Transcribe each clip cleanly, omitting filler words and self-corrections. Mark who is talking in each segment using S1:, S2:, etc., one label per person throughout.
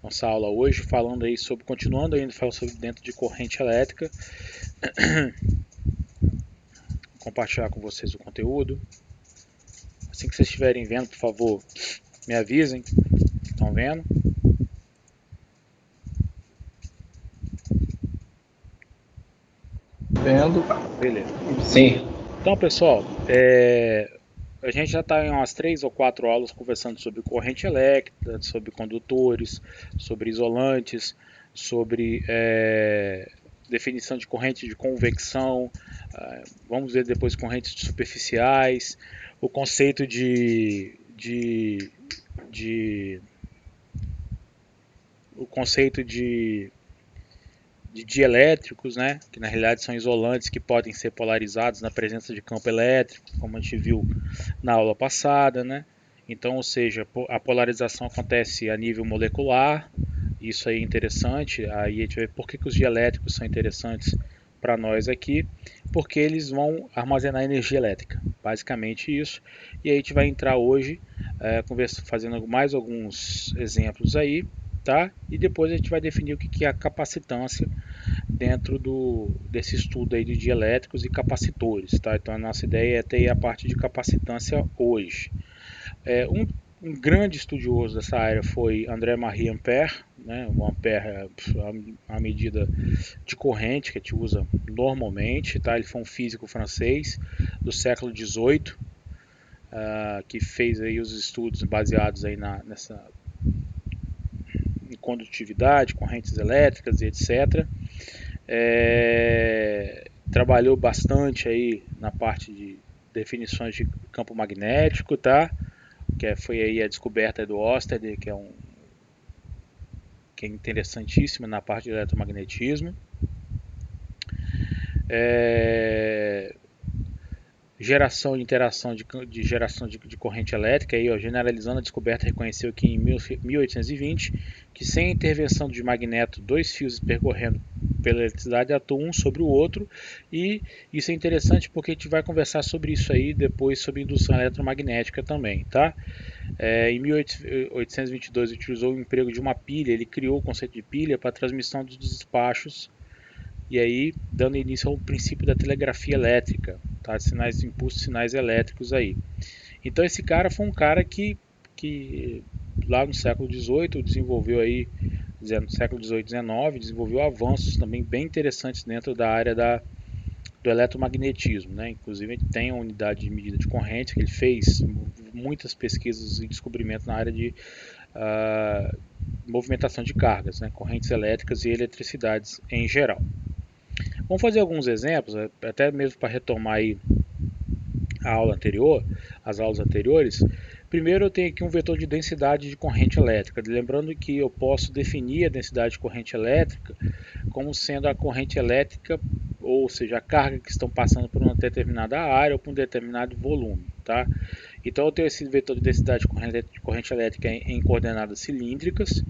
S1: nossa aula hoje, falando aí sobre, continuando ainda falando sobre dentro de corrente elétrica. Compartilhar com vocês o conteúdo. Assim que vocês estiverem vendo, por favor, me avisem. Estão vendo?
S2: Vendo?
S1: Beleza.
S2: Sim.
S1: Então, pessoal, a gente já está em umas 3 ou 4 aulas conversando sobre corrente elétrica, sobre condutores, sobre isolantes, sobre definição de corrente de convecção, vamos ver depois correntes superficiais, o conceito o conceito de dielétricos, né, que na realidade são isolantes que podem ser polarizados na presença de campo elétrico, como a gente viu na aula passada, né? Então, ou seja, a polarização acontece a nível molecular, isso aí é interessante. Aí a gente vê por que os dielétricos são interessantes para nós aqui, porque eles vão armazenar energia elétrica, basicamente isso. E aí a gente vai entrar hoje fazendo mais alguns exemplos aí, tá? E depois a gente vai definir o que é a capacitância dentro desse estudo aí de dielétricos e capacitores, tá? Então a nossa ideia é ter a parte de capacitância hoje. Um grande estudioso dessa área foi André-Marie Ampère, né? O Ampère é a medida de corrente que a gente usa normalmente, tá? Ele foi um físico francês do século XVIII, que fez aí os estudos baseados aí em condutividade, correntes elétricas e etc. Trabalhou bastante aí na parte de definições de campo magnético, tá? Foi aí a descoberta do Oersted, que é interessantíssima na parte de eletromagnetismo. Geração e interação de geração de corrente elétrica, aí, ó, generalizando a descoberta, reconheceu que em 1820 que sem a intervenção de magneto, dois fios percorrendo pela eletricidade atuam um sobre o outro, e isso é interessante porque a gente vai conversar sobre isso aí depois, sobre indução eletromagnética também, tá? Em 1822 utilizou o emprego de uma pilha, ele criou o conceito de pilha para a transmissão dos despachos, e aí dando início ao princípio da telegrafia elétrica, tá? Sinais, impulsos, sinais elétricos aí. Então esse cara foi um cara que lá no século XVIII desenvolveu aí, no século XVIII, XIX, desenvolveu avanços também bem interessantes dentro da área do eletromagnetismo, né? Inclusive ele tem a unidade de medida de corrente que ele fez muitas pesquisas e descobrimentos na área de movimentação de cargas, né? Correntes elétricas e eletricidades em geral. Vamos fazer alguns exemplos, até mesmo para retomar aí a aula anterior, as aulas anteriores. Primeiro eu tenho aqui um vetor de densidade de corrente elétrica, lembrando que eu posso definir a densidade de corrente elétrica como sendo a corrente elétrica, ou seja, a carga que estão passando por uma determinada área ou por um determinado volume, tá? Então eu tenho esse vetor de densidade de corrente elétrica em coordenadas cilíndricas,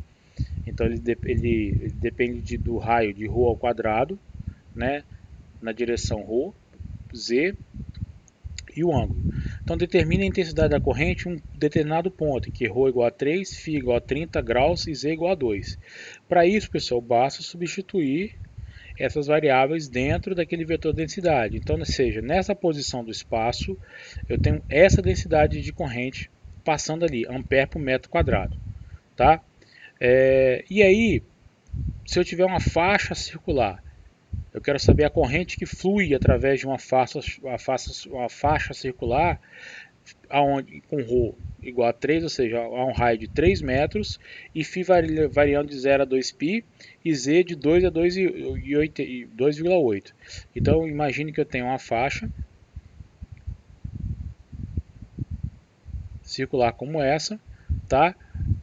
S1: então ele depende do raio de ρ ao quadrado, né, na direção ρ, z e o ângulo. Então determina a intensidade da corrente em um determinado ponto, em que ρ igual a 3, φ igual a 30 graus e z igual a 2. Para isso, pessoal, basta substituir essas variáveis dentro daquele vetor de densidade. Então, ou seja, nessa posição do espaço, eu tenho essa densidade de corrente passando ali, ampere por metro quadrado. Tá? E aí, se eu tiver uma faixa circular, eu quero saber a corrente que flui através de uma faixa circular aonde, com ρ igual a 3, ou seja, a um raio de 3 metros, e φ variando de 0 a 2π, e z de 2 a 2,8. Então, imagine que eu tenho uma faixa circular como essa, tá?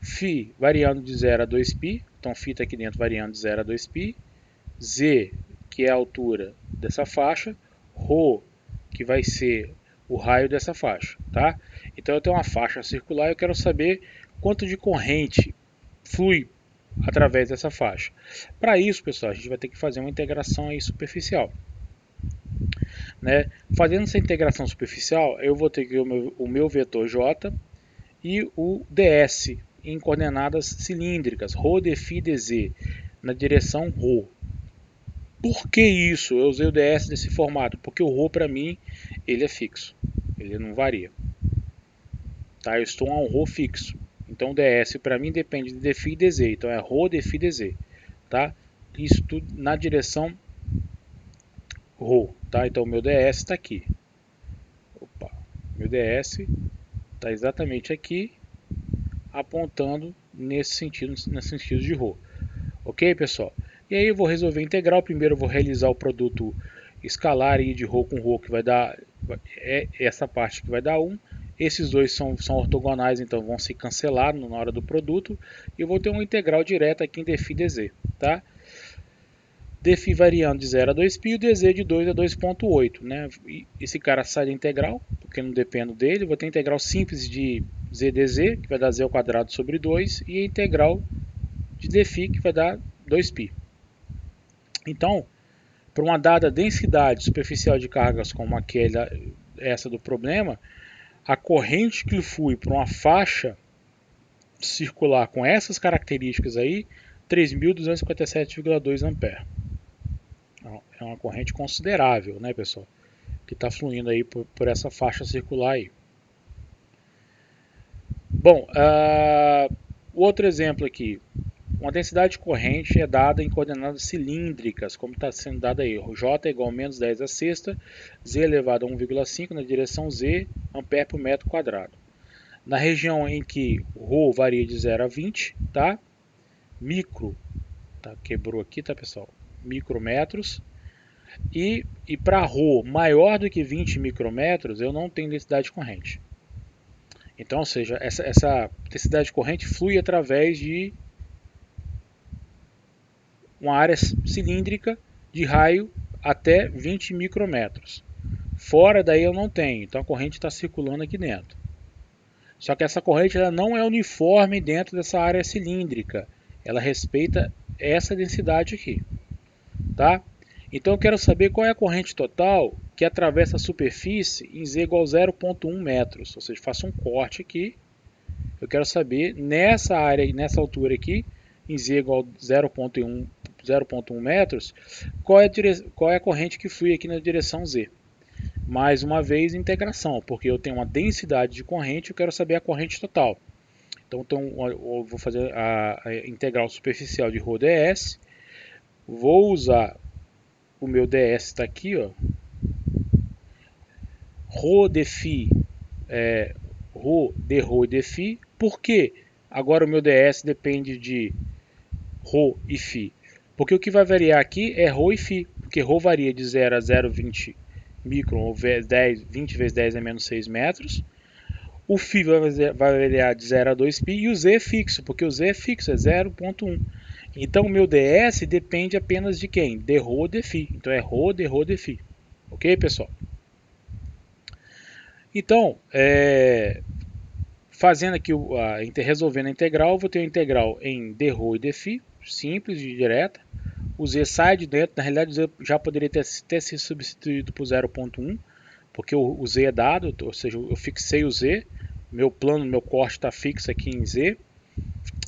S1: Φ variando de 0 a 2π, então φ está aqui dentro variando de 0 a 2π, z, que é a altura dessa faixa, ρ, que vai ser o raio dessa faixa, tá? Então eu tenho uma faixa circular e eu quero saber quanto de corrente flui através dessa faixa. Para isso, pessoal, a gente vai ter que fazer uma integração aí superficial. Né? Fazendo essa integração superficial, eu vou ter que o meu vetor J e o ds, em coordenadas cilíndricas, ρ, dφ, dz, na direção ρ. Por que isso? Eu usei o ds nesse formato, porque o ρ para mim ele é fixo, ele não varia. Tá? Eu estou a um ρ fixo. Então o ds para mim depende de dφ e dz. Então é ρ, dφ, dz. Tá? Isso tudo na direção ρ. Tá? Então o meu ds está aqui. Opa. Meu ds está exatamente aqui, apontando nesse sentido de ρ. Ok, pessoal? E aí eu vou resolver a integral. Primeiro eu vou realizar o produto escalar aí de ρ com ρ, que vai dar essa parte que vai dar 1. Esses dois são ortogonais, então vão se cancelar na hora do produto. E eu vou ter uma integral direta aqui em dφ dz. Tá? dφ variando de 0 a 2π e o dz de 2 a 2,8. Né? Esse cara sai da integral, porque não dependo dele. Eu vou ter a integral simples de z dz, que vai dar z ao quadrado sobre 2. E a integral de dφ, que vai dar 2π. Então, para uma dada densidade superficial de cargas como essa do problema, a corrente que flui por uma faixa circular com essas características aí, 3.257,2 A. É uma corrente considerável, né, pessoal? Que está fluindo aí por essa faixa circular aí. Bom, o outro exemplo aqui. Uma densidade corrente é dada em coordenadas cilíndricas, como está sendo dada aí. J é igual a menos 10 a sexta, Z elevado a 1,5 na direção Z, ampere por metro quadrado. Na região em que ρ varia de 0 a 20, tá? Micro, tá? Quebrou aqui, tá, pessoal? Micrometros. E para ρ maior do que 20 micrometros, eu não tenho densidade corrente. Então, ou seja, essa densidade corrente flui através de uma área cilíndrica de raio até 20 micrometros. Fora daí eu não tenho, então a corrente está circulando aqui dentro. Só que essa corrente ela não é uniforme dentro dessa área cilíndrica. Ela respeita essa densidade aqui. Tá? Então eu quero saber qual é a corrente total que atravessa a superfície em z igual a 0,1 metros. Ou seja, faço um corte aqui. Eu quero saber nessa área, nessa altura aqui, em z igual a 0,1 metros, qual é a corrente que flui aqui na direção z. Mais uma vez, integração, porque eu tenho uma densidade de corrente, eu quero saber a corrente total. Então eu vou fazer a integral superficial de ρ ds, vou usar o meu ds, está aqui, ó, ρ dφ, ρ dρ e dφ, por que agora o meu ds depende de ρ e φ? Porque o que vai variar aqui é ρ e φ, porque ρ varia de 0 a 0,20 micron, ou 20 vezes 10 é menos 6 metros. O φ vai variar de 0 a 2π e o z é fixo, porque o z é fixo, é 0,1. Então o meu ds depende apenas de quem? Dρ dφ. Então é ρ dρ dφ. Ok, pessoal? Então, fazendo aqui, resolvendo a integral, vou ter a integral em dρ e dφ, simples e direta. O z sai de dentro, na realidade o z já poderia ter sido substituído por 0,1, porque o z é dado, ou seja, eu fixei o z, meu plano, meu corte está fixo aqui em z,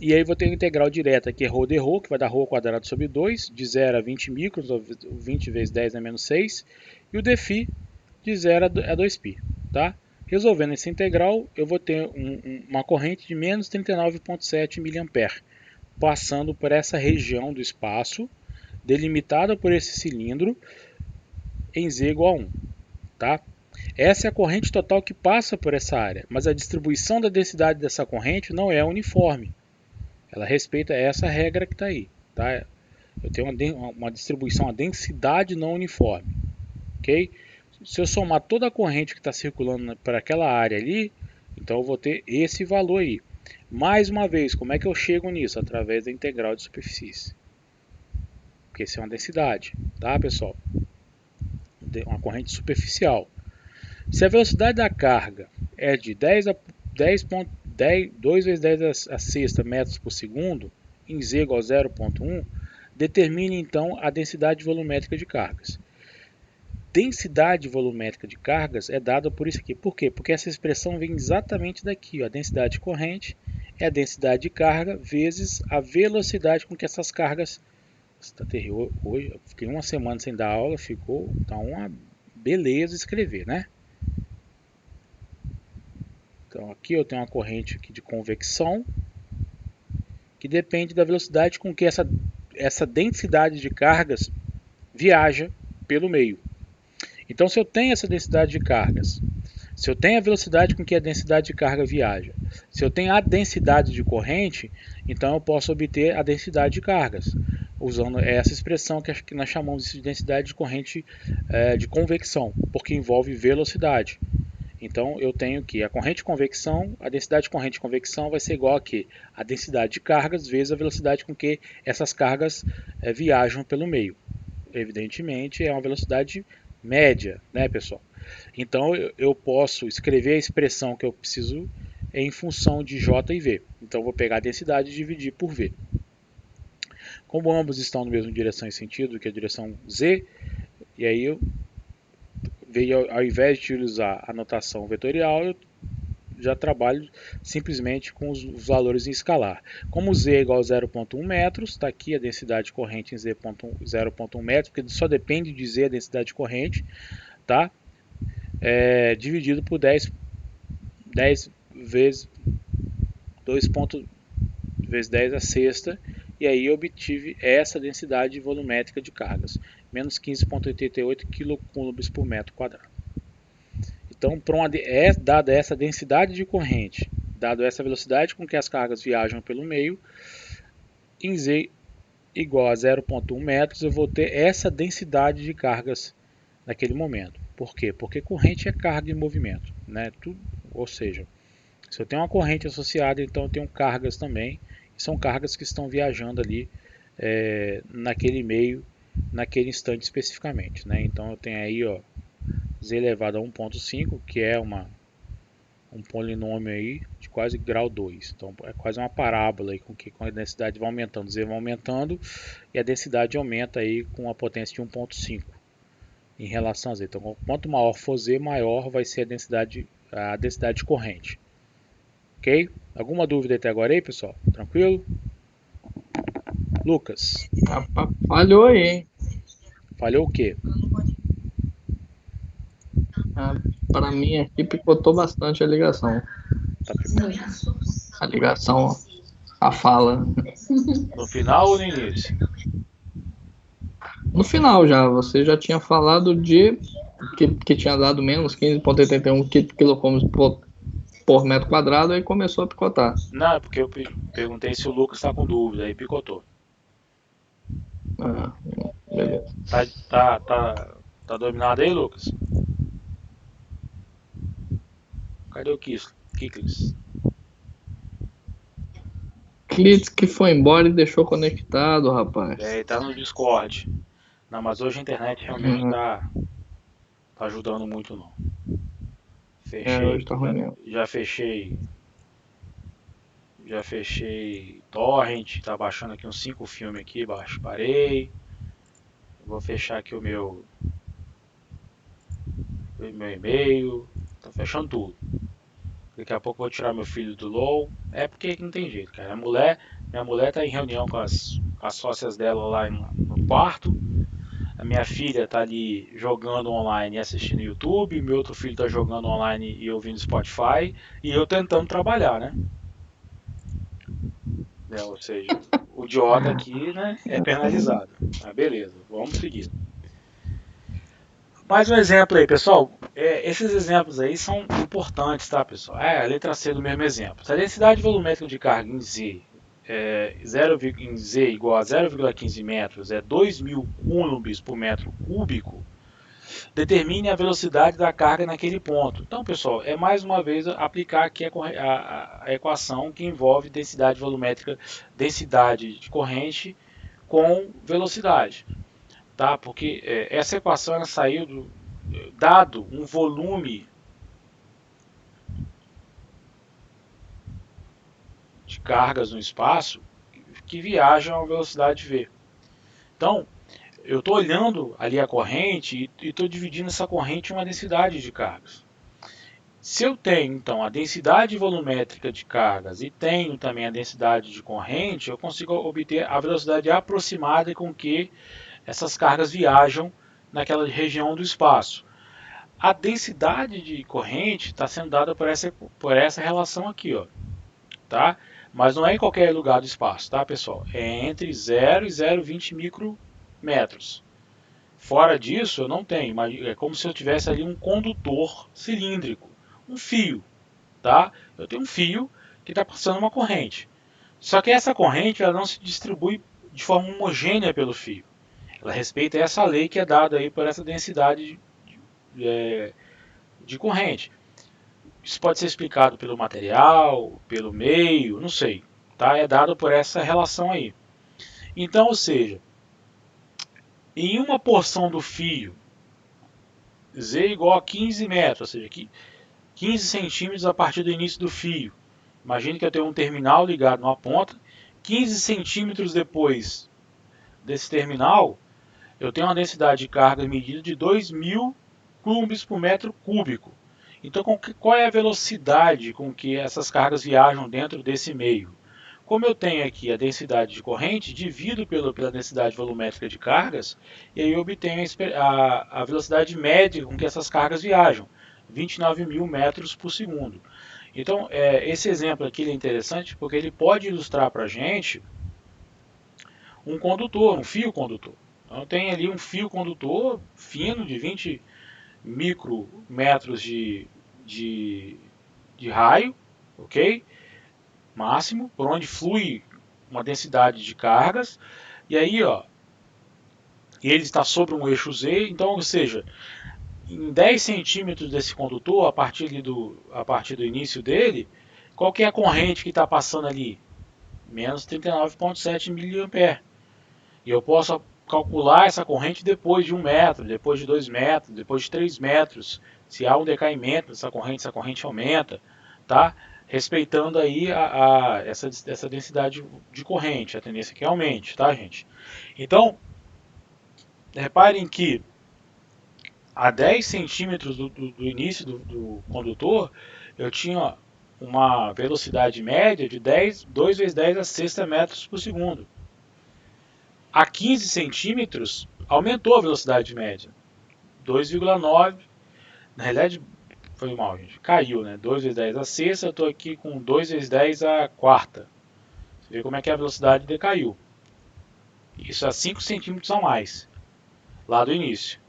S1: e aí vou ter a integral direta, que é ρ dρ, que vai dar ρ ao quadrado sobre 2, de 0 a 20 microns, ou 20 vezes 10 é menos 6, e o dφ de 0 a 2π. Tá? Resolvendo essa integral, eu vou ter uma corrente de menos 39,7 mA, passando por essa região do espaço, delimitada por esse cilindro, em z igual a 1. Tá? Essa é a corrente total que passa por essa área, mas a distribuição da densidade dessa corrente não é uniforme. Ela respeita essa regra que está aí. Tá? Eu tenho uma distribuição, a densidade não uniforme. Okay? Se eu somar toda a corrente que está circulando para aquela área ali, então eu vou ter esse valor aí. Mais uma vez, como é que eu chego nisso? Através da integral de superfície. Porque isso é uma densidade, tá, pessoal? Uma corrente superficial. Se a velocidade da carga é de 2 vezes 10 a sexta metros por segundo, em z igual a 0,1, determine então a densidade volumétrica de cargas. Densidade volumétrica de cargas é dada por isso aqui. Por quê? Porque essa expressão vem exatamente daqui, ó, a densidade corrente é a densidade de carga vezes a velocidade com que essas cargas... Está terrível hoje, eu fiquei uma semana sem dar aula, tá uma beleza escrever, né? Então aqui eu tenho uma corrente aqui de convecção que depende da velocidade com que essa densidade de cargas viaja pelo meio. Então, se eu tenho essa densidade de cargas, se eu tenho a velocidade com que a densidade de carga viaja, se eu tenho a densidade de corrente, então eu posso obter a densidade de cargas, usando essa expressão que nós chamamos de densidade de corrente de convecção, porque envolve velocidade. Então eu tenho que a corrente de convecção, a densidade de corrente de convecção vai ser igual a quê? A densidade de cargas vezes a velocidade com que essas cargas viajam pelo meio. Evidentemente é uma velocidade média, né, pessoal? Então eu posso escrever a expressão que eu preciso em função de J e V. Então eu vou pegar a densidade e dividir por V. Como ambos estão na mesma direção e sentido, que é a direção Z, e aí eu ao invés de utilizar a notação vetorial, eu já trabalho simplesmente com os valores em escalar. Como Z é igual a 0,1 metros, está aqui a densidade corrente em 0,1 metros, porque só depende de Z a densidade corrente, tá? Dividido por 10 vezes 2 vezes 10 a sexta, e aí eu obtive essa densidade volumétrica de cargas, menos 15,88 kC por metro quadrado. Então, dada essa densidade de corrente, dado essa velocidade com que as cargas viajam pelo meio, em Z igual a 0,1 metros, eu vou ter essa densidade de cargas naquele momento. Por quê? Porque corrente é carga em movimento, né? Ou seja, se eu tenho uma corrente associada, então eu tenho cargas também, e são cargas que estão viajando ali naquele meio, naquele instante especificamente, né? Então eu tenho aí, ó, Z elevado a 1,5, que é um polinômio aí de quase grau 2. Então é quase uma parábola aí com que a densidade vai aumentando, Z vai aumentando e a densidade aumenta aí com a potência de 1,5 em relação a Z. Então quanto maior for Z, maior vai ser a densidade corrente. Ok? Alguma dúvida até agora aí, pessoal? Tranquilo? Lucas.
S2: Falhou aí, hein?
S1: Falhou o quê?
S2: Para mim aqui picotou bastante a ligação.
S1: Tá
S2: A ligação, a fala.
S1: no final ou no início?
S2: No final já, você já tinha falado de que tinha dado menos 15,81 kg por metro quadrado, aí começou a picotar.
S1: Não, é porque eu perguntei se o Lucas está com dúvida, aí picotou.
S2: Ah, beleza.
S1: Tá dominado aí, Lucas? Cadê o Kiklis?
S2: Clitz que foi embora e deixou conectado, rapaz.
S1: Tá no Discord. Não, mas hoje a internet realmente tá ajudando muito não.
S2: Hoje tá ruim mesmo.
S1: Já fechei Torrent, tá baixando aqui uns 5 filmes aqui, parei. Vou fechar aqui o meu e-mail, tá fechando tudo. Daqui a pouco eu vou tirar meu filho do LOL. É porque não tem jeito, cara. Minha mulher tá em reunião com as sócias dela lá no quarto. A minha filha tá ali jogando online e assistindo YouTube. Meu outro filho tá jogando online e ouvindo Spotify. E eu tentando trabalhar, né? Ou seja, o idiota aqui, né, é penalizado. Mas beleza, vamos seguir. Mais um exemplo aí, pessoal. Esses exemplos aí são importantes, tá, pessoal? A letra C do mesmo exemplo. Se a densidade volumétrica de carga em Z, em Z igual a 0,15 metros é 2.000 coulombs por metro cúbico, determine a velocidade da carga naquele ponto. Então, pessoal, é mais uma vez aplicar aqui a equação que envolve densidade volumétrica, densidade de corrente com velocidade. Tá? Porque essa equação ela saiu dado um volume de cargas no espaço que viajam a velocidade v. Então, eu estou olhando ali a corrente e estou dividindo essa corrente em uma densidade de cargas. Se eu tenho então a densidade volumétrica de cargas e tenho também a densidade de corrente, eu consigo obter a velocidade aproximada com que essas cargas viajam naquela região do espaço. A densidade de corrente está sendo dada por essa relação aqui, ó, tá? Mas não é em qualquer lugar do espaço, tá, pessoal? É entre 0 e 0,20 micrometros. Fora disso, eu não tenho. É como se eu tivesse ali um condutor cilíndrico, um fio, tá? Eu tenho um fio que está passando uma corrente. Só que essa corrente ela não se distribui de forma homogênea pelo fio. Ela respeita essa lei que é dada aí por essa densidade de corrente. Isso pode ser explicado pelo material, pelo meio, não sei. Tá? É dado por essa relação aí. Então, ou seja, em uma porção do fio, Z igual a 15 metros, ou seja, 15 centímetros a partir do início do fio. Imagine que eu tenho um terminal ligado numa ponta, 15 centímetros depois desse terminal, eu tenho uma densidade de carga medida de 2.000 coulombs por metro cúbico. Então, qual é a velocidade com que essas cargas viajam dentro desse meio? Como eu tenho aqui a densidade de corrente, divido pela densidade volumétrica de cargas, e aí eu obtenho a velocidade média com que essas cargas viajam, 29.000 metros por segundo. Então, esse exemplo aqui é interessante porque ele pode ilustrar para a gente um condutor, um fio condutor. Então, tem ali um fio condutor fino de 20 micrometros de raio, ok? Máximo, por onde flui uma densidade de cargas. E aí, ó, ele está sobre um eixo Z, então, ou seja, em 10 centímetros desse condutor, a partir do início dele, qual que é a corrente que está passando ali? Menos 39,7 mA. E eu posso calcular essa corrente depois de 1 metro, depois de 2 metros, depois de 3 metros. Se há um decaimento dessa corrente, essa corrente aumenta, tá? Respeitando aí essa densidade de corrente, a tendência é que aumente, tá, gente? Então, reparem que a 10 centímetros do início do condutor, eu tinha uma velocidade média de 2 vezes 10 a sexta metros por segundo. A 15 centímetros, aumentou a velocidade média. 2,9. Na realidade, foi mal, gente. Caiu, né? 2 vezes 10 a sexta, eu estou aqui com 2 vezes 10 a quarta. Você vê como é que a velocidade decaiu. Isso a 5 centímetros a mais, lá do início.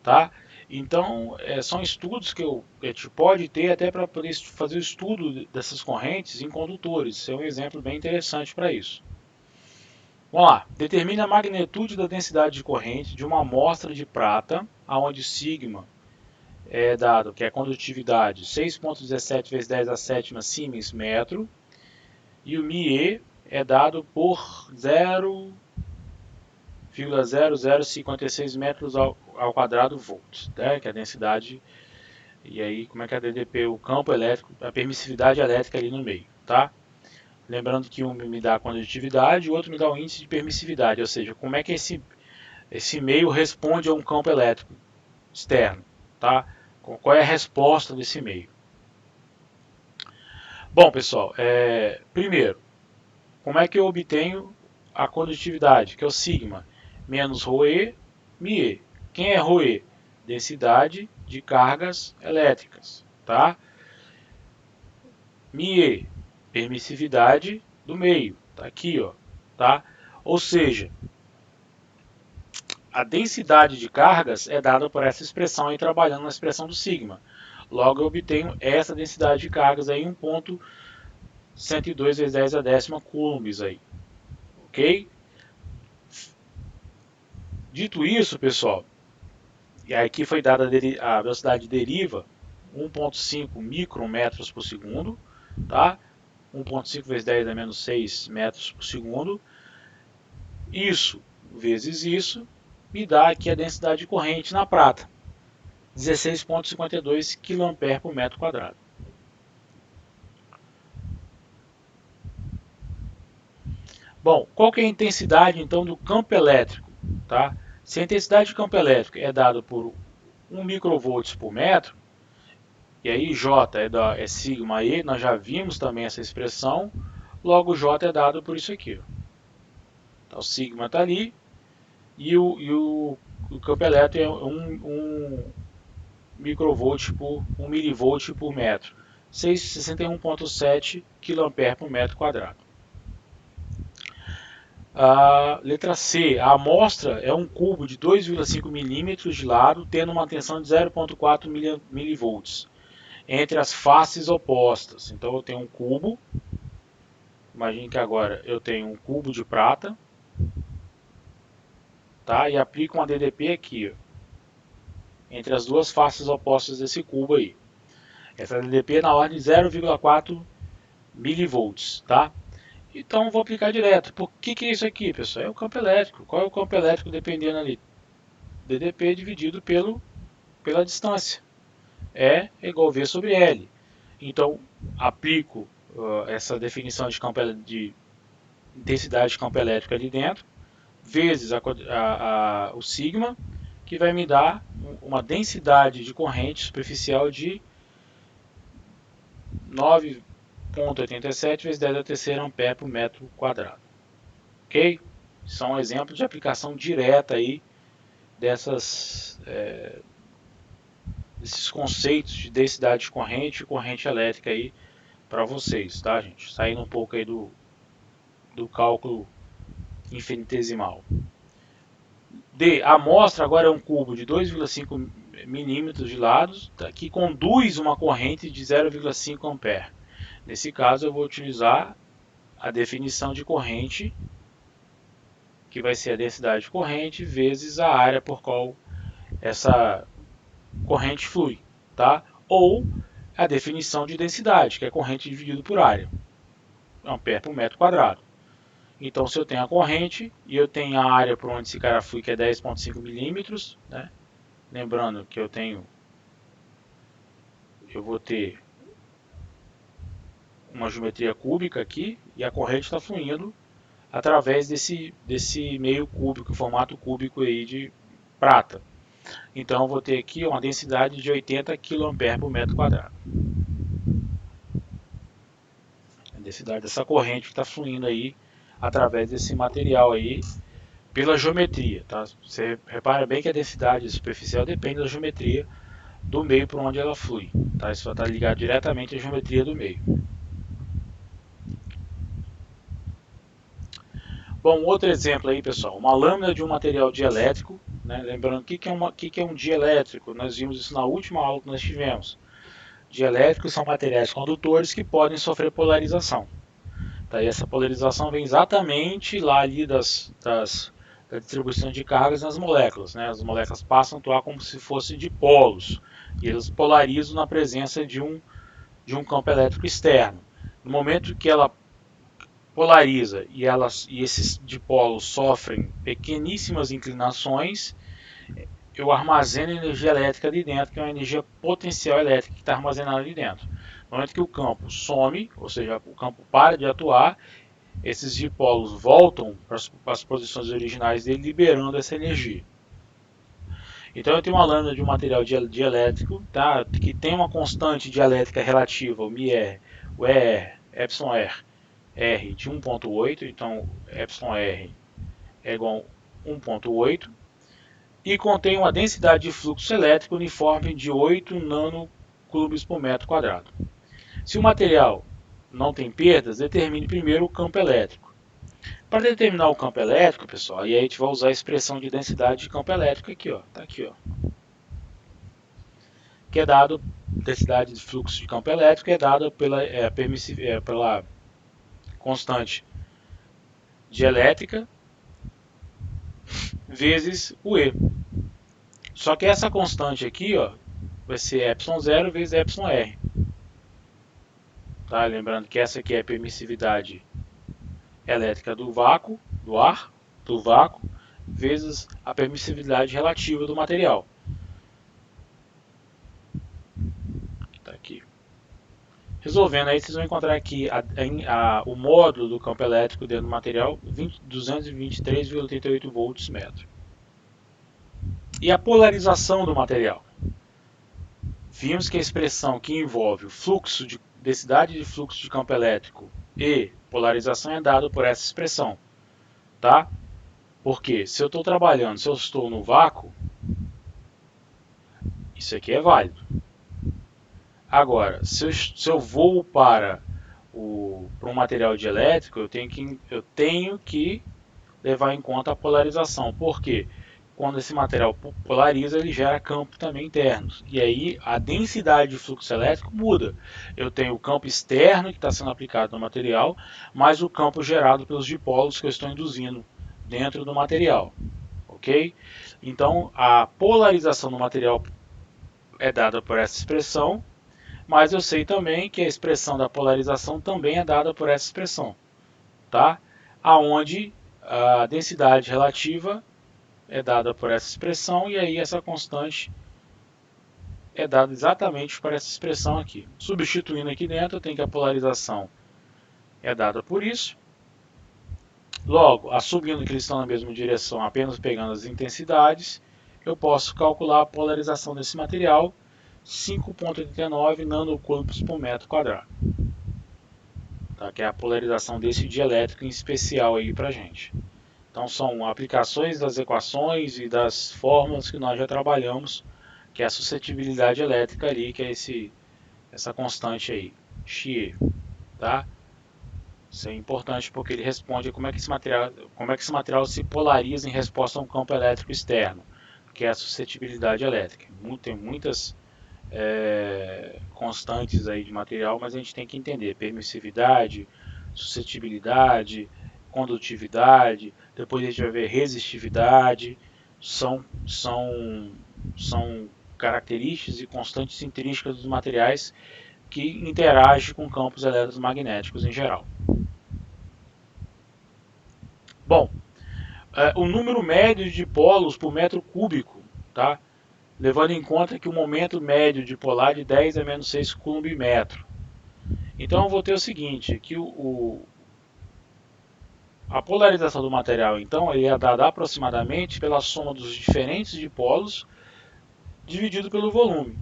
S1: Tá? Então, são estudos que a gente pode ter até para poder fazer o estudo dessas correntes em condutores. Isso é um exemplo bem interessante para isso. Vamos lá. Determine a magnitude da densidade de corrente de uma amostra de prata, onde sigma é dado, que é a condutividade, 6,17 vezes 10 a sétima siemens metro, e o μe é dado por 0,0056 metros ao quadrado volts, né, que é a densidade, e aí como é que é a DDP, o campo elétrico, a permissividade elétrica ali no meio, tá? Lembrando que um me dá a condutividade e o outro me dá o índice de permissividade, ou seja, como é que esse meio responde a um campo elétrico externo, tá? Qual é a resposta desse meio? Bom, pessoal, primeiro, como é que eu obtenho a condutividade, que é o sigma, menos ρe, μe. Quem é ρe? Densidade de cargas elétricas, tá? μe, permissividade do meio, tá aqui, ó, tá? Ou seja, a densidade de cargas é dada por essa expressão aí, trabalhando na expressão do sigma. Logo eu obtenho essa densidade de cargas aí, 1.102 vezes 10 a décima coulombs aí, ok? Dito isso, pessoal, e aqui foi dada a velocidade de deriva, 1.5 micrometros por segundo, tá? 1.5 vezes 10 a menos 6 metros por segundo. Isso vezes isso me dá aqui a densidade de corrente na prata, 16,52 kA por metro quadrado. Bom, qual que é a intensidade então do campo elétrico? Tá? Se a intensidade de campo elétrico é dada por 1 microvolts por metro, E aí J é sigma E, nós já vimos também essa expressão, logo J é dado por isso aqui. Então, o sigma está ali e o campo elétrico é 1 microvolt por 1 milivolt por metro, 61,7 kA por metro quadrado. A letra C, a amostra é um cubo de 2,5 milímetros de lado, tendo uma tensão de 0,4 milivolts entre as faces opostas. Então eu tenho um cubo, imagine que agora eu tenho um cubo de prata, tá? E aplico uma DDP aqui, ó, entre as duas faces opostas desse cubo aí. Essa DDP é na ordem de 0,4 milivolts, tá? Então vou aplicar direto. Por que é isso aqui, pessoal? É o campo elétrico. Qual é o campo elétrico dependendo ali? DDP dividido pela distância. E é igual a V sobre L. Então aplico essa definição de intensidade de campo elétrico ali dentro, vezes o sigma, que vai me dar uma densidade de corrente superficial de 9,87 vezes 10 a terceira ampere por metro quadrado. Ok? São exemplos de aplicação direta aí desses conceitos de densidade de corrente e corrente elétrica aí para vocês, tá, gente? Saindo um pouco aí do cálculo infinitesimal. D. A amostra agora é um cubo de 2,5 milímetros de lado, tá, que conduz uma corrente de 0,5 ampere. Nesse caso eu vou utilizar a definição de corrente, que vai ser a densidade de corrente vezes a área por qual essa corrente flui, tá? Ou a definição de densidade, que é corrente dividido por área, ampere por metro quadrado. Então, se eu tenho a corrente e eu tenho a área por onde esse cara flui, que é 10,5 milímetros, né? Lembrando que eu vou ter uma geometria cúbica aqui e a corrente está fluindo através desse meio cúbico, formato cúbico aí de prata. Então eu vou ter aqui uma densidade de 80 kA por metro quadrado. A densidade dessa corrente que está fluindo aí através desse material aí pela geometria, tá? Você repara bem que a densidade superficial depende da geometria do meio por onde ela flui, tá? Isso vai estar ligado diretamente à geometria do meio. Bom, outro exemplo aí, pessoal, uma lâmina de um material dielétrico, né? Lembrando o que é um dielétrico, nós vimos isso na última aula que nós tivemos. Dielétricos são materiais condutores que podem sofrer polarização. Tá? E essa polarização vem exatamente lá ali da distribuição de cargas nas moléculas, né? As moléculas passam a atuar como se fossem dipolos e elas polarizam na presença de um campo elétrico externo. No momento que ela polariza e esses dipolos sofrem pequeníssimas inclinações, eu armazeno energia elétrica ali dentro, que é uma energia potencial elétrica que está armazenada ali dentro. No momento que o campo some, ou seja, o campo para de atuar, esses dipolos voltam para as posições originais dele, liberando essa energia. Então eu tenho uma lâmina de um material dielétrico, tá, que tem uma constante dielétrica relativa, o μr, o ER, εr, R de 1,8, então εr é igual a 1,8, e contém uma densidade de fluxo elétrico uniforme de 8 nanocoulombs por metro quadrado. Se o material não tem perdas, determine primeiro o campo elétrico. Para determinar o campo elétrico, pessoal, e aí a gente vai usar a expressão de densidade de campo elétrico aqui, ó, tá aqui, ó, que é dado, densidade de fluxo de campo elétrico é dada pela constante dielétrica vezes o E. Só que essa constante aqui, ó, vai ser ε0 vezes εr. Tá? Lembrando que essa aqui é a permissividade elétrica do vácuo, do vácuo, vezes a permissividade relativa do material. Tá aqui. Resolvendo aí, vocês vão encontrar aqui o módulo do campo elétrico dentro do material, 223,88 volts metro. E a polarização do material. vimos que a expressão que envolve o fluxo de densidade de fluxo de campo elétrico e polarização é dada por essa expressão, tá? Porque se eu estou trabalhando, se eu estou no vácuo, isso aqui é válido. Agora, se eu vou para um material dielétrico, eu tenho que levar em conta a polarização. Por quê? Quando esse material polariza, ele gera campo também internos. E aí a densidade de fluxo elétrico muda. Eu tenho o campo externo que está sendo aplicado no material, mais o campo gerado pelos dipolos que eu estou induzindo dentro do material. Ok? Então a polarização do material é dada por essa expressão, mas eu sei também que a expressão da polarização também é dada por essa expressão, tá? Aonde a densidade relativa é dada por essa expressão e aí essa constante é dada exatamente por essa expressão aqui. Substituindo aqui dentro, eu tenho que a polarização é dada por isso. Logo, assumindo que eles estão na mesma direção, apenas pegando as intensidades, eu posso calcular a polarização desse material, 5,89 nanocoulombs por metro quadrado. Tá? Que é a polarização desse dielétrico em especial aí para a gente. Então são aplicações das equações e das fórmulas que nós já trabalhamos, que é a suscetibilidade elétrica ali, que é essa constante aí, Xie, tá? Isso é importante porque ele responde a como é que esse material se polariza em resposta a um campo elétrico externo, que é a suscetibilidade elétrica. Tem muitas constantes aí de material, mas a gente tem que entender permissividade, suscetibilidade, condutividade, depois a gente vai ver resistividade, são características e constantes intrínsecas dos materiais que interagem com campos eletromagnéticos em geral. Bom, o número médio de polos por metro cúbico, tá? Levando em conta que o momento médio dipolar de 10 a menos 6 coulomb/metro. Então eu vou ter o seguinte, que a polarização do material então ele é dada aproximadamente pela soma dos diferentes dipolos dividido pelo volume,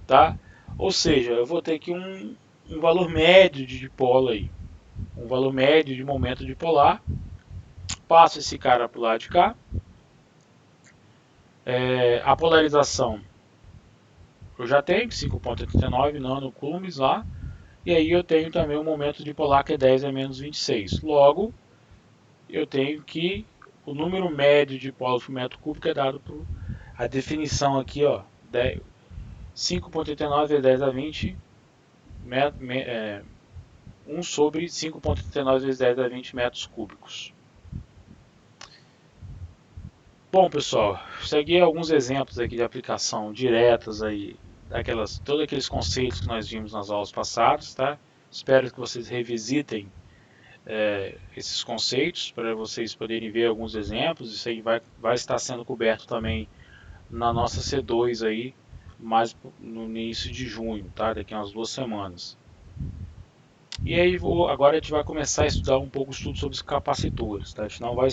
S1: tá? Ou seja, eu vou ter aqui um valor médio de dipolo aí, um valor médio de momento dipolar. Passo esse cara para o lado de cá. A polarização eu já tenho 5,89 nanocoulombs lá. E aí eu tenho também o momento dipolar que é 10 a menos 26. Logo, eu tenho que o número médio de polos por metro cúbico é dado por a definição aqui, ó, 5,89 vezes 10 a 20, 1 sobre 5,89 vezes 10 a 20 metros cúbicos. Bom, pessoal, segui alguns exemplos aqui de aplicação diretas aí, todos aqueles conceitos que nós vimos nas aulas passadas, tá? Espero que vocês revisitem esses conceitos para vocês poderem ver alguns exemplos. Isso aí vai estar sendo coberto também na nossa C2 aí, mais no início de junho, tá? Daqui a umas 2 semanas. E aí agora a gente vai começar a estudar um pouco o estudo sobre os capacitores, tá? A gente não vai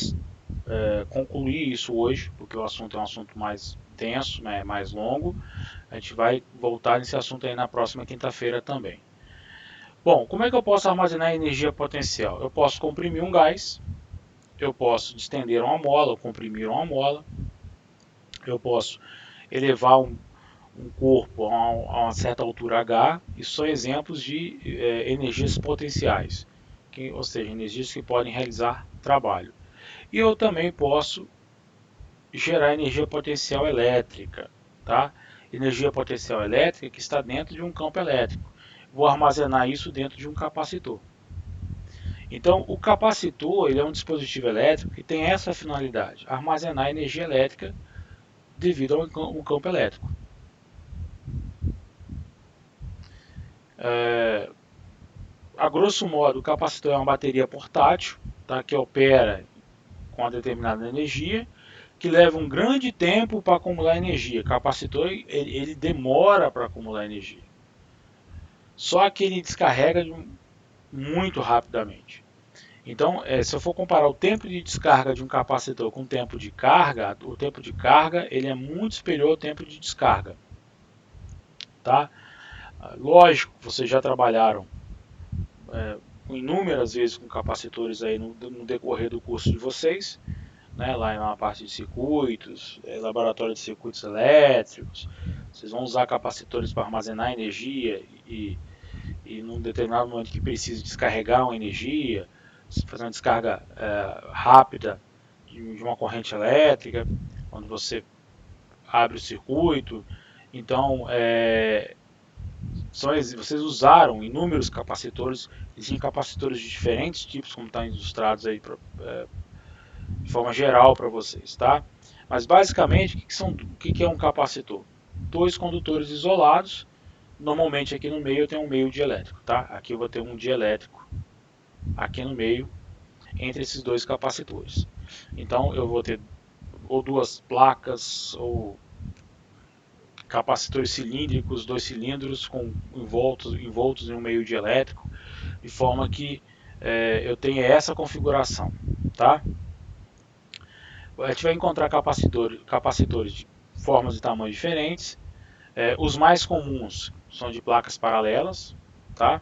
S1: concluir isso hoje, porque o assunto é um assunto mais denso, né, mais longo. A gente vai voltar nesse assunto aí na próxima quinta-feira também. Bom, como é que eu posso armazenar energia potencial? Eu posso comprimir um gás, eu posso distender uma mola, ou comprimir uma mola, eu posso elevar um corpo a uma certa altura H. Isso são exemplos de energias potenciais, ou seja, energias que podem realizar trabalho. E eu também posso gerar energia potencial elétrica, tá? Energia potencial elétrica que está dentro de um campo elétrico. Vou armazenar isso dentro de um capacitor. Então, o capacitor ele é um dispositivo elétrico que tem essa finalidade, armazenar energia elétrica devido a um campo elétrico. A grosso modo, o capacitor é uma bateria portátil, tá, que opera com uma determinada energia, que leva um grande tempo para acumular energia. O capacitor ele demora para acumular energia. Só que ele descarrega muito rapidamente. Então, se eu for comparar o tempo de descarga de um capacitor com o tempo de carga ele é muito superior ao tempo de descarga. tá? Lógico, vocês já trabalharam inúmeras vezes com capacitores aí no decorrer do curso de vocês, né? Lá na parte de circuitos, laboratório de circuitos elétricos, vocês vão usar capacitores para armazenar energia e num determinado momento que precisa descarregar uma energia, fazer uma descarga rápida de uma corrente elétrica, quando você abre o circuito. Então, vocês usaram inúmeros capacitores, existem capacitores de diferentes tipos, como está ilustrados aí de forma geral para vocês, tá? Mas basicamente, o que é um capacitor? Dois condutores isolados. Normalmente aqui no meio eu tenho um meio dielétrico, tá? Aqui eu vou ter um dielétrico aqui no meio entre esses dois capacitores. Então eu vou ter ou duas placas ou capacitores cilíndricos, dois cilindros envoltos em um meio dielétrico, de forma que eu tenha essa configuração, tá? A gente vai encontrar capacitores de formas e tamanhos diferentes. Os mais comuns são de placas paralelas, tá?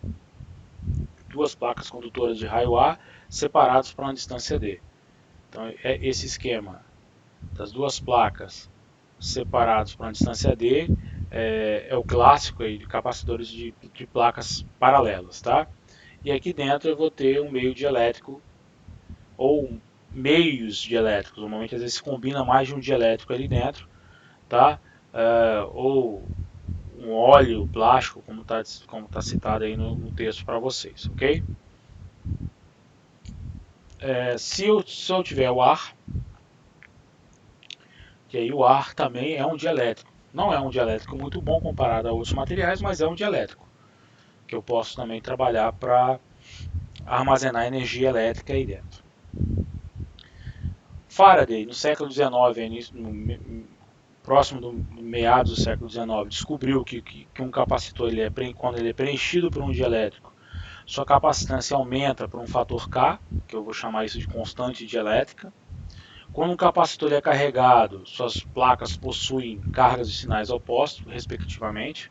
S1: Duas placas condutoras de raio A separadas para uma distância D. Então é esse esquema das duas placas separadas para uma distância D é o clássico aí de capacitores de placas paralelas, tá? E aqui dentro eu vou ter um meio dielétrico ou meios dielétricos. Normalmente às vezes se combina mais de um dielétrico ali dentro, tá? Ou um óleo plástico, como tá citado aí no texto para vocês, ok? Se eu tiver o ar, que aí o ar também é um dielétrico. Não é um dielétrico muito bom comparado a outros materiais, mas é um dielétrico, que eu posso também trabalhar para armazenar energia elétrica aí dentro. Faraday, no século XIX, próximo do meados do século XIX, descobriu que um capacitor, quando ele é preenchido por um dielétrico, sua capacitância aumenta por um fator K, que eu vou chamar isso de constante dielétrica. Quando um capacitor é carregado, suas placas possuem cargas de sinais opostos, respectivamente.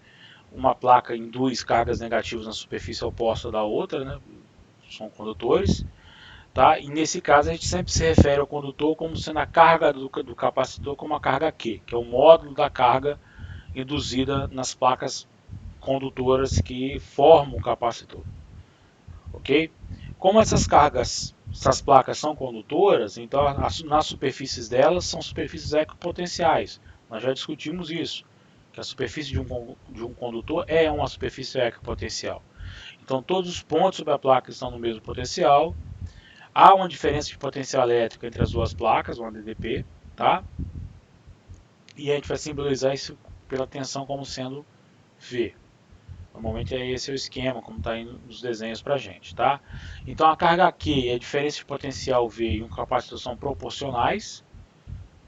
S1: Uma placa induz cargas negativas na superfície oposta da outra, né? São condutores. Tá? E nesse caso a gente sempre se refere ao condutor como sendo a carga do capacitor como a carga Q, que é o módulo da carga induzida nas placas condutoras que formam o capacitor. Ok? Como essas placas são condutoras, então nas superfícies delas são superfícies equipotenciais. Nós já discutimos isso, que a superfície de um condutor é uma superfície equipotencial. Então todos os pontos sobre a placa estão no mesmo potencial. Há uma diferença de potencial elétrico entre as duas placas, uma DDP, tá? E a gente vai simbolizar isso pela tensão como sendo V. Normalmente esse é o esquema, como está aí nos desenhos para a gente, tá? Então a carga Q e a diferença de potencial V e um capacitor são proporcionais,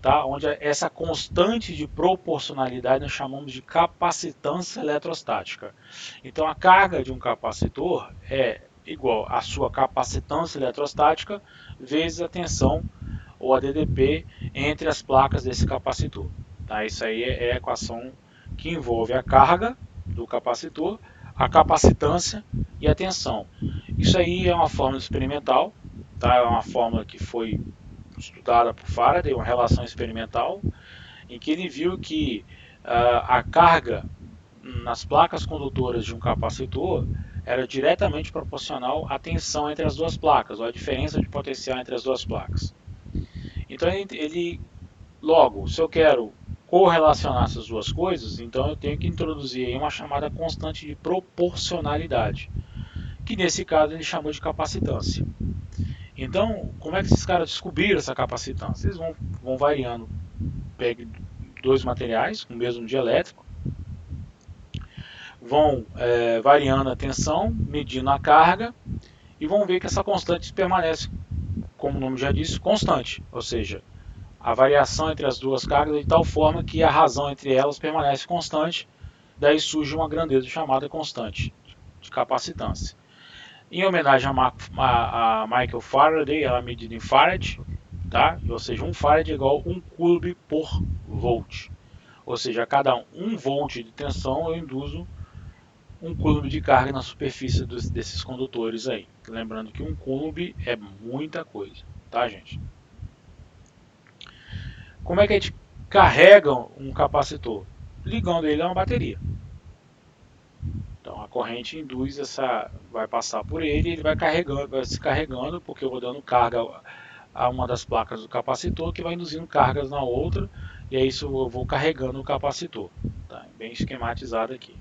S1: tá? Onde essa constante de proporcionalidade nós chamamos de capacitância eletrostática. Então a carga de um capacitor é igual à sua capacitância eletrostática vezes a tensão ou a DDP entre as placas desse capacitor. Tá? Isso aí é a equação que envolve a carga do capacitor, a capacitância e a tensão. Isso aí é uma fórmula experimental, tá? É uma fórmula que foi estudada por Faraday, uma relação experimental, em que ele viu que a carga nas placas condutoras de um capacitor era diretamente proporcional à tensão entre as duas placas, ou à diferença de potencial entre as duas placas. Então logo, se eu quero correlacionar essas duas coisas, então eu tenho que introduzir aí uma chamada constante de proporcionalidade, que nesse caso ele chamou de capacitância. Então, como é que esses caras descobriram essa capacitância? Eles vão variando, pegam dois materiais com o mesmo dielétrico, vão variando a tensão, medindo a carga e vão ver que essa constante permanece, como o nome já disse, constante, ou seja, a variação entre as duas cargas de tal forma que a razão entre elas permanece constante, daí surge uma grandeza chamada constante de capacitância. Em homenagem a Michael Faraday, ela é medida em farad, tá? Ou seja, 1 farad é igual a 1 coulomb por volt. Ou seja, a cada 1 volt de tensão eu induzo 1 coulomb de carga na superfície desses condutores aí. Lembrando que 1 coulomb é muita coisa, tá, gente? Como é que a gente carrega um capacitor? Ligando ele a uma bateria. Então a corrente induz vai passar por ele vai carregando, vai se carregando, porque eu vou dando carga a uma das placas do capacitor que vai induzindo cargas na outra, e é isso eu vou carregando o capacitor. Tá? Bem esquematizado aqui.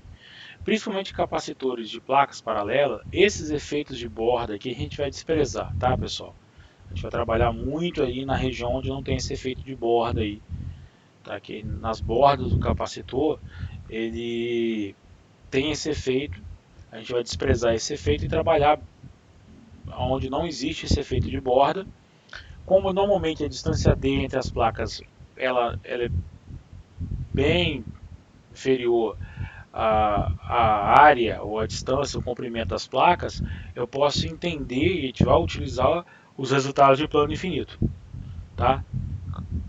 S1: Principalmente capacitores de placas paralelas, esses efeitos de borda aqui a gente vai desprezar, tá, pessoal? A gente vai trabalhar muito aí na região onde não tem esse efeito de borda aí, tá? Que nas bordas do capacitor ele tem esse efeito, a gente vai desprezar esse efeito e trabalhar onde não existe esse efeito de borda. Como normalmente a distância D entre as placas ela é bem inferior à área ou à distância, o comprimento das placas, eu posso entender e a gente vai utilizar os resultados de plano infinito, tá?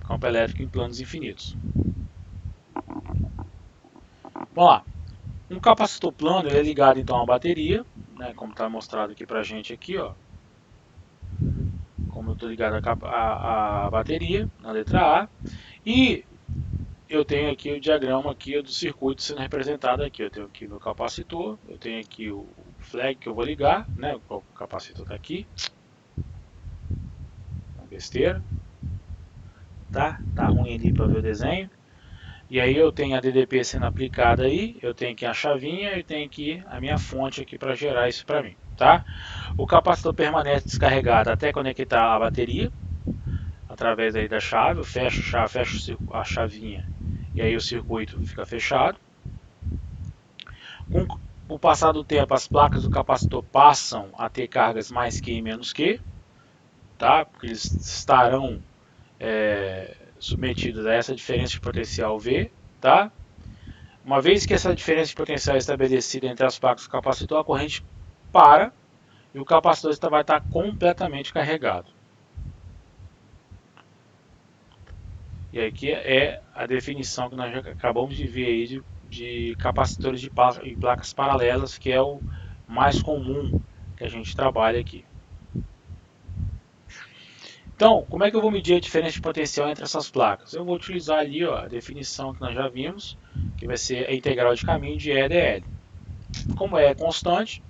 S1: Campo elétrico em planos infinitos. Vamos lá. Um capacitor plano ele é ligado então a uma bateria, né, como está mostrado aqui para a gente aqui, ó. Como eu estou ligado à bateria, na letra A, e eu tenho aqui o diagrama aqui do circuito sendo representado aqui. Eu tenho aqui meu capacitor, eu tenho aqui o flag que eu vou ligar, né? O capacitor está aqui. Uma besteira. Tá ruim ali para ver o desenho. E aí eu tenho a DDP sendo aplicada aí, eu tenho aqui a chavinha e tenho aqui a minha fonte aqui para gerar isso para mim, tá? O capacitor permanece descarregado até conectar a bateria através aí da chave, eu fecho a chavinha e aí o circuito fica fechado. Com o passar do tempo, as placas do capacitor passam a ter cargas mais Q e menos Q, tá? Porque eles estarão submetidos a essa diferença de potencial V, tá? Uma vez que essa diferença de potencial é estabelecida entre as placas do capacitor, a corrente para e o capacitor vai estar completamente carregado. E aqui é a definição que nós já acabamos de ver aí de capacitores de placas paralelas, que é o mais comum que a gente trabalha aqui. Então, como é que eu vou medir a diferença de potencial entre essas placas? Eu vou utilizar ali ó, a definição que nós já vimos, que vai ser a integral de caminho de E dl. Como é constante,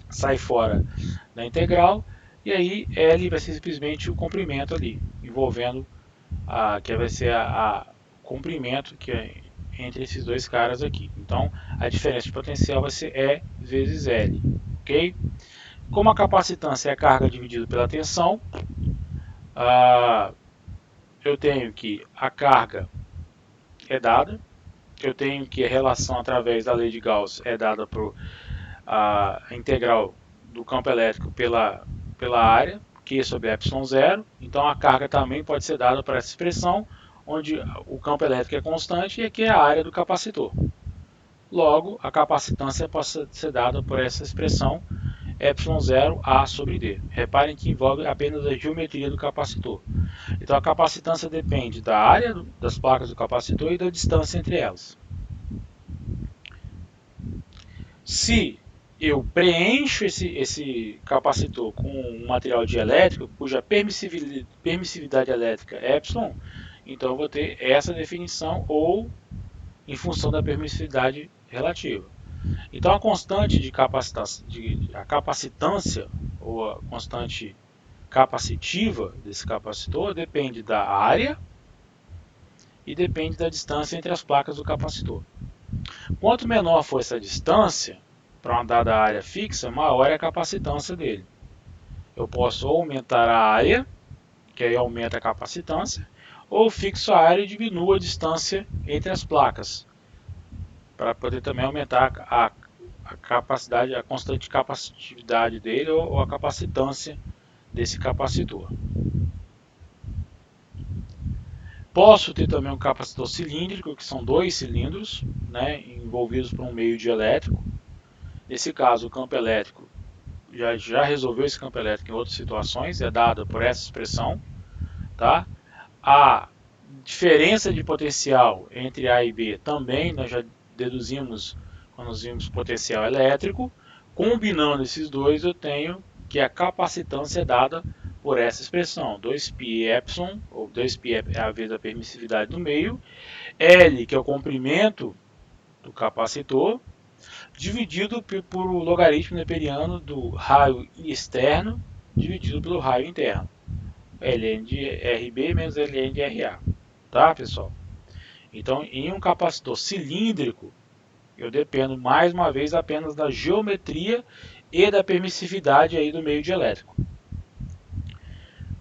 S1: sai fora da integral, e aí L vai ser simplesmente o comprimento ali, envolvendo que vai ser o comprimento que é entre esses dois caras aqui. Então, a diferença de potencial vai ser E vezes L, ok? Como a capacitância é a carga dividida pela tensão, eu tenho que a carga é dada, eu tenho que a relação através da lei de Gauss é dada por a integral do campo elétrico pela área, Q sobre ε0, então a carga também pode ser dada por essa expressão, onde o campo elétrico é constante e aqui é a área do capacitor. Logo, a capacitância pode ser dada por essa expressão ε0 A sobre D. Reparem que envolve apenas a geometria do capacitor. Então a capacitância depende da área das placas do capacitor e da distância entre elas. Se eu preencho esse capacitor com um material dielétrico cuja permissividade elétrica é ε, então eu vou ter essa definição ou em função da permissividade relativa. Então a constante de capacitância ou a constante capacitiva desse capacitor depende da área e depende da distância entre as placas do capacitor. Quanto menor for essa distância para uma dada área fixa, maior é a capacitância dele. Eu posso aumentar a área, que aí aumenta a capacitância, ou fixo a área e diminuo a distância entre as placas, para poder também aumentar a capacidade, a constante capacitividade dele ou a capacitância desse capacitor. Posso ter também um capacitor cilíndrico, que são 2 cilindros, né, envolvidos por um meio dielétrico. Nesse caso, o campo elétrico já resolveu esse campo elétrico em outras situações, é dado por essa expressão. Tá? A diferença de potencial entre A e B também nós já deduzimos quando nós vimos potencial elétrico. Combinando esses dois, eu tenho que a capacitância é dada por essa expressão, 2πε, ou 2π é a vez da permissividade do meio, L, que é o comprimento do capacitor, dividido por o logaritmo neperiano do raio externo dividido pelo raio interno. Ln de RB menos Ln de RA. Tá, pessoal? Então, em um capacitor cilíndrico, eu dependo mais uma vez apenas da geometria e da permissividade aí do meio dielétrico,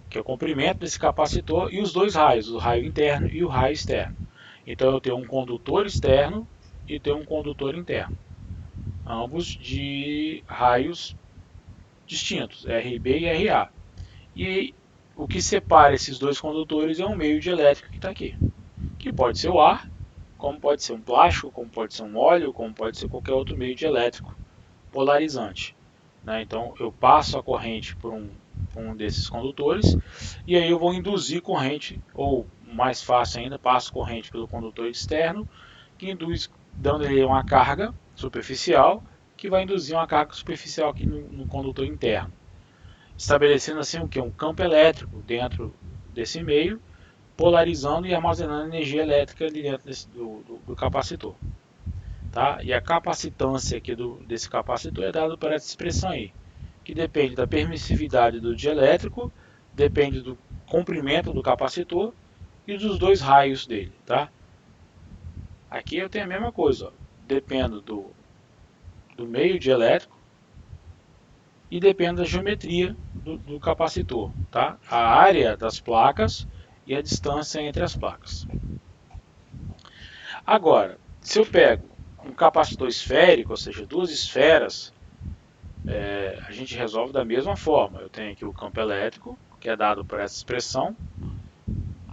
S1: que é o comprimento desse capacitor e os dois raios, o raio interno e o raio externo. Então eu tenho um condutor externo e tenho um condutor interno, ambos de raios distintos, RB e RA. E o que separa esses dois condutores é um meio dielétrico que está aqui, que pode ser o ar, como pode ser um plástico, como pode ser um óleo, como pode ser qualquer outro meio dielétrico polarizante. Então eu passo a corrente por um desses condutores e aí eu vou induzir corrente, ou mais fácil ainda, passo corrente pelo condutor externo, que induz, dando ele uma carga superficial, que vai induzir uma carga superficial aqui no condutor interno, estabelecendo assim o que? Um campo elétrico dentro desse meio, polarizando e armazenando energia elétrica ali dentro do capacitor. Tá? E a capacitância aqui desse capacitor é dada por essa expressão aí, que depende da permissividade do dielétrico, depende do comprimento do capacitor e dos dois raios dele. Tá? Aqui eu tenho a mesma coisa, ó. Dependo do meio dielétrico e depende da geometria do capacitor, tá? A área das placas e a distância entre as placas. Agora, se eu pego um capacitor esférico, ou seja, duas esferas, a gente resolve da mesma forma. Eu tenho aqui o campo elétrico, que é dado por essa expressão,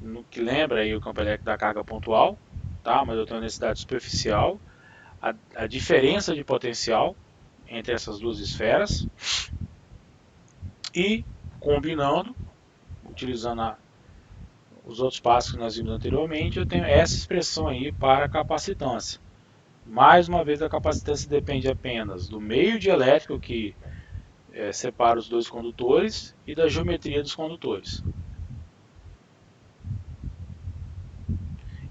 S1: no que lembra aí o campo elétrico da carga pontual, tá? Mas eu tenho a densidade superficial, a diferença de potencial entre essas duas esferas, e combinando, utilizando os outros passos que nós vimos anteriormente, eu tenho essa expressão aí para a capacitância. Mais uma vez, a capacitância depende apenas do meio dielétrico que separa os dois condutores e da geometria dos condutores.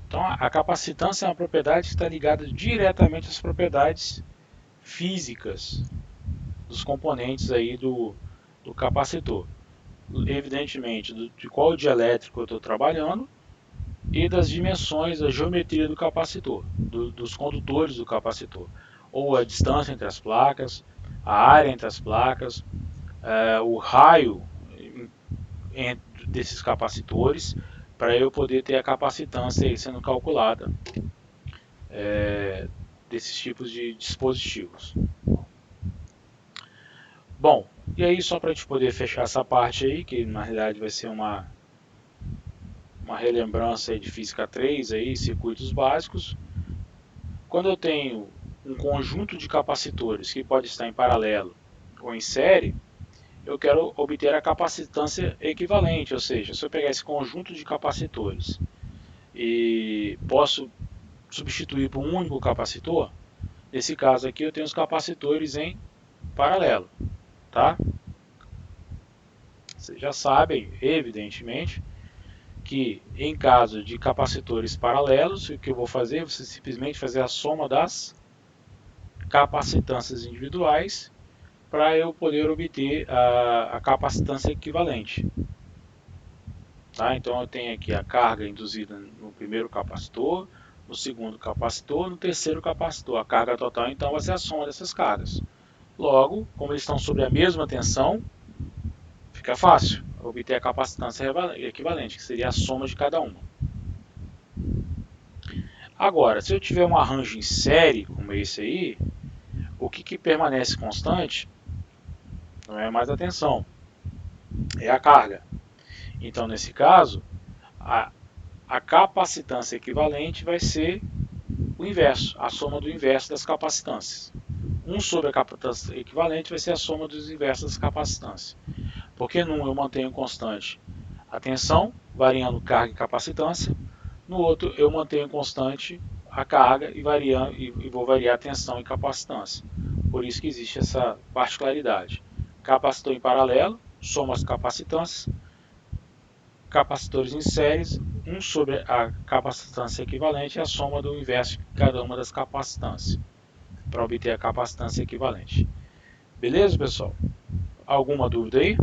S1: Então, a capacitância é uma propriedade que está ligada diretamente às propriedades físicas dos componentes aí do capacitor. Evidentemente, de qual dielétrico eu estou trabalhando e das dimensões, da geometria do capacitor, dos condutores do capacitor, ou a distância entre as placas, a área entre as placas, o raio desses capacitores, para eu poder ter a capacitância aí sendo calculada desses tipos de dispositivos. Bom, e aí só para a gente poder fechar essa parte aí, que na realidade vai ser uma relembrança aí de Física 3, aí, circuitos básicos. Quando eu tenho um conjunto de capacitores que pode estar em paralelo ou em série, eu quero obter a capacitância equivalente, ou seja, se eu pegar esse conjunto de capacitores e posso substituir por um único capacitor, nesse caso aqui eu tenho os capacitores em paralelo, tá? Vocês já sabem, evidentemente, que em caso de capacitores paralelos, o que eu vou fazer é simplesmente fazer a soma das capacitâncias individuais para eu poder obter a capacitância equivalente. Tá? Então eu tenho aqui a carga induzida no primeiro capacitor, no segundo capacitor, no terceiro capacitor. A carga total então vai ser a soma dessas cargas. Logo, como eles estão sob a mesma tensão, fica fácil obter a capacitância equivalente, que seria a soma de cada uma. Agora, se eu tiver um arranjo em série, como esse aí, o que permanece constante não é mais a tensão, é a carga. Então, nesse caso, a capacitância equivalente vai ser o inverso, a soma do inverso das capacitâncias. 1 sobre a capacitância equivalente vai ser a soma dos inversos das capacitâncias. Porque num eu mantenho constante a tensão, variando carga e capacitância. No outro, eu mantenho constante a carga e vou variar a tensão e capacitância. Por isso que existe essa particularidade. Capacitor em paralelo, soma as capacitâncias. Capacitores em séries, 1 sobre a capacitância equivalente é a soma do inverso de cada uma das capacitâncias, para obter a capacitância equivalente. Beleza, pessoal? Alguma dúvida aí?